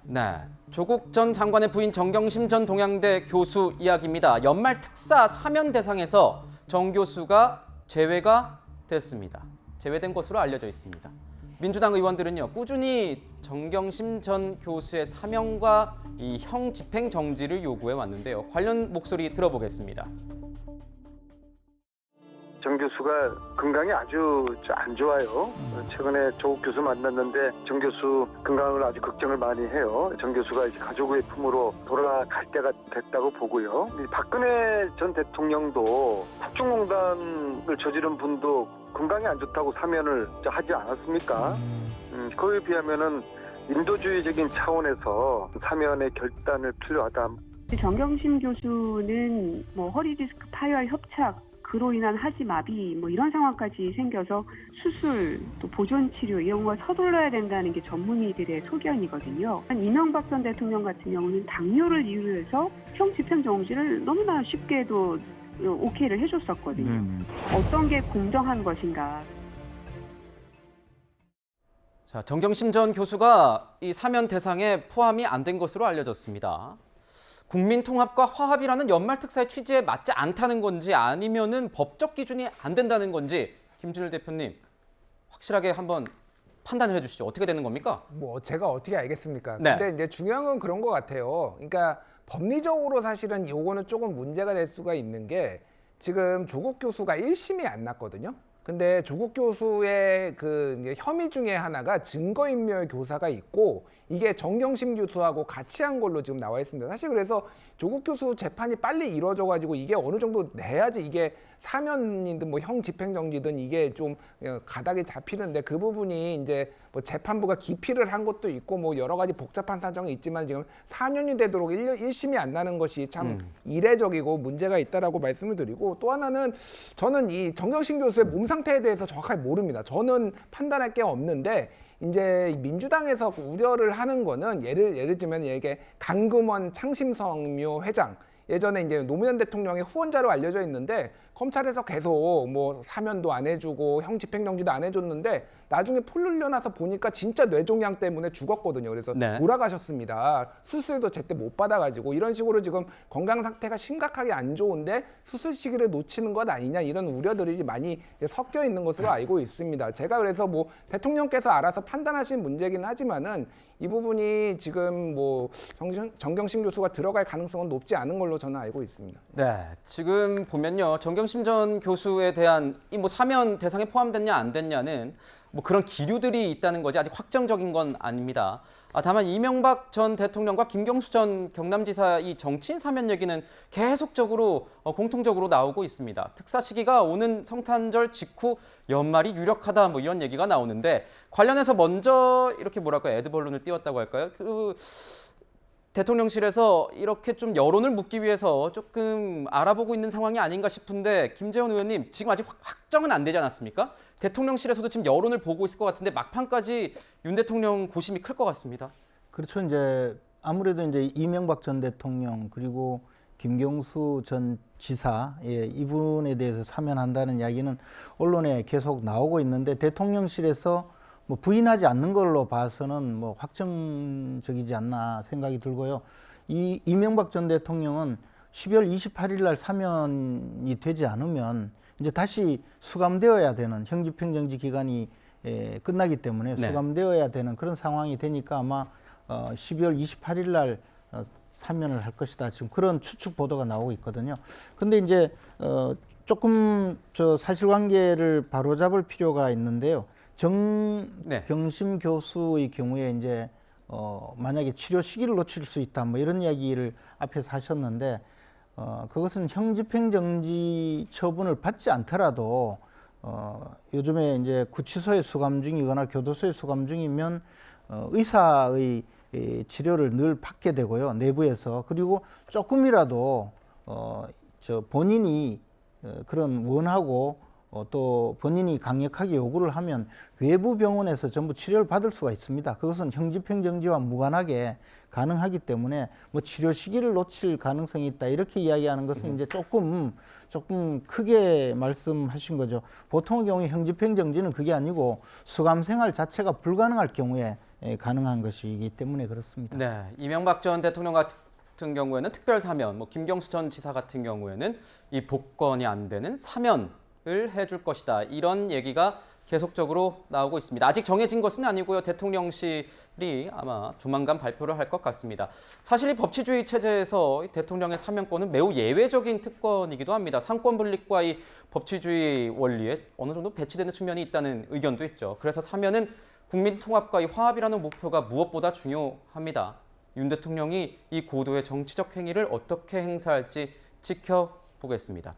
네, 조국 전 장관의 부인 정경심 전 동양대 교수 이야기입니다. 연말 특사 사면 대상에서 정 교수가 제외가 됐습니다. 제외된 것으로 알려져 있습니다. 민주당 의원들은요, 꾸준히 정경심 전 교수의 사면과 이 형 집행 정지를 요구해 왔는데요. 관련 목소리 들어보겠습니다. 정 교수가 건강이 아주 안 좋아요. 최근에 조국 교수 만났는데 정 교수 건강을 아주 걱정을 많이 해요. 정 교수가 이제 가족의 품으로 돌아갈 때가 됐다고 보고요. 박근혜 전 대통령도 국정농단을 저지른 분도 건강이 안 좋다고 사면을 하지 않았습니까? 그에 비하면은 인도주의적인 차원에서 사면의 결단을 필요하다. 정경심 교수는 허리 디스크 파열 협착 그로 인한 하지 마비 이런 상황까지 생겨서 수술 또 보존 치료 이런 걸 서둘러야 된다는 게 전문의들의 소견이거든요. 이명박 전 대통령 같은 경우는 당뇨를 이유로 해서 형 집행 정지를 너무나 쉽게도 오케이를 해줬었거든요. 어떤 게 공정한 것인가? 자, 정경심 전 교수가 이 사면 대상에 포함이 안 된 것으로 알려졌습니다. 국민 통합과 화합이라는 연말 특사의 취지에 맞지 않다는 건지 아니면은 법적 기준이 안 된다는 건지 김준일 대표님 확실하게 한번 판단을 해주시죠. 어떻게 되는 겁니까? 제가 어떻게 알겠습니까? 네. 근데 이제 중요한 건 그런 것 같아요. 그러니까 법리적으로 사실은 요거는 조금 문제가 될 수가 있는 게 지금 조국 교수가 1심이 안 났거든요. 근데 조국 교수의 그 혐의 중에 하나가 증거인멸 교사가 있고 이게 정경심 교수하고 같이 한 걸로 지금 나와 있습니다. 사실 그래서 조국 교수 재판이 빨리 이루어져가지고 이게 어느 정도 돼야지 이게 사면이든 형 집행정지든 이게 좀 가닥이 잡히는데 그 부분이 이제 재판부가 기피를 한 것도 있고 여러 가지 복잡한 사정이 있지만 지금 4년이 되도록 1심이 안 나는 것이 참 이례적이고 문제가 있다라고 말씀을 드리고 또 하나는 저는 이 정경심 교수의 몸 상태에 대해서 정확하게 모릅니다. 저는 판단할 게 없는데 이제 민주당에서 우려를 하는 거는 예를 들면 이게 강금원 창심성묘 회장 예전에 이제 노무현 대통령의 후원자로 알려져 있는데 검찰에서 계속 사면도 안 해주고 형 집행정지도 안 해줬는데 나중에 풀 흘려나서 보니까 진짜 뇌종양 때문에 죽었거든요. 그래서 네. 돌아가셨습니다. 수술도 제때 못 받아가지고 이런 식으로 지금 건강 상태가 심각하게 안 좋은데 수술 시기를 놓치는 것 아니냐 이런 우려들이 많이 섞여 있는 것으로 알고 있습니다. 제가 그래서 대통령께서 알아서 판단하신 문제긴 하지만은 이 부분이 지금 정경심 교수가 들어갈 가능성은 높지 않은 걸로 저는 알고 있습니다. 네, 지금 보면요, 정경심 전 교수에 대한 이 사면 대상에 포함됐냐 안 됐냐는 그런 기류들이 있다는 거지 아직 확정적인 건 아닙니다. 다만 이명박 전 대통령과 김경수 전 경남지사 이 정치인 사면 얘기는 계속적으로 공통적으로 나오고 있습니다. 특사 시기가 오는 성탄절 직후 연말이 유력하다 이런 얘기가 나오는데 관련해서 먼저 이렇게 애드벌룬을 띄웠다고 할까요? 대통령실에서 이렇게 좀 여론을 묻기 위해서 조금 알아보고 있는 상황이 아닌가 싶은데 김재원 의원님 지금 아직 확정은 안 되지 않았습니까? 대통령실에서도 지금 여론을 보고 있을 것 같은데 막판까지 윤 대통령 고심이 클 것 같습니다. 그렇죠. 이제 아무래도 이제 이명박 전 대통령 그리고 김경수 전 지사 이분에 대해서 사면한다는 이야기는 언론에 계속 나오고 있는데 대통령실에서 부인하지 않는 걸로 봐서는 확정적이지 않나 생각이 들고요. 이 이명박 전 대통령은 12월 28일 날 사면이 되지 않으면 이제 다시 수감되어야 되는 형 집행정지 기간이 끝나기 때문에 네. 수감되어야 되는 그런 상황이 되니까 아마 12월 28일 날 사면을 할 것이다. 지금 그런 추측 보도가 나오고 있거든요. 근데 이제 조금 사실관계를 바로잡을 필요가 있는데요. 정경심 교수의 경우에 이제 만약에 치료 시기를 놓칠 수 있다 이런 이야기를 앞에서 하셨는데 그것은 형 집행정지 처분을 받지 않더라도 요즘에 이제 구치소에 수감 중이거나 교도소에 수감 중이면 의사의 치료를 늘 받게 되고요. 내부에서. 그리고 조금이라도 본인이 그런 원하고 또 본인이 강력하게 요구를 하면 외부 병원에서 전부 치료를 받을 수가 있습니다. 그것은 형집행정지와 무관하게 가능하기 때문에 치료 시기를 놓칠 가능성이 있다 이렇게 이야기하는 것은 이제 조금 크게 말씀하신 거죠. 보통의 경우에 형집행정지는 그게 아니고 수감 생활 자체가 불가능할 경우에 가능한 것이기 때문에 그렇습니다. 네, 이명박 전 대통령 같은 경우에는 특별 사면, 뭐 김경수 전 지사 같은 경우에는 이 복권이 안 되는 사면을 해줄 것이다. 이런 얘기가 계속적으로 나오고 있습니다. 아직 정해진 것은 아니고요. 대통령실이 아마 조만간 발표를 할 것 같습니다. 사실 이 법치주의 체제에서 대통령의 사면권은 매우 예외적인 특권이기도 합니다. 상권 분립과 이 법치주의 원리에 어느 정도 배치되는 측면이 있다는 의견도 있죠. 그래서 사면은 국민 통합과 이 화합이라는 목표가 무엇보다 중요합니다. 윤 대통령이 이 고도의 정치적 행위를 어떻게 행사할지 지켜보겠습니다.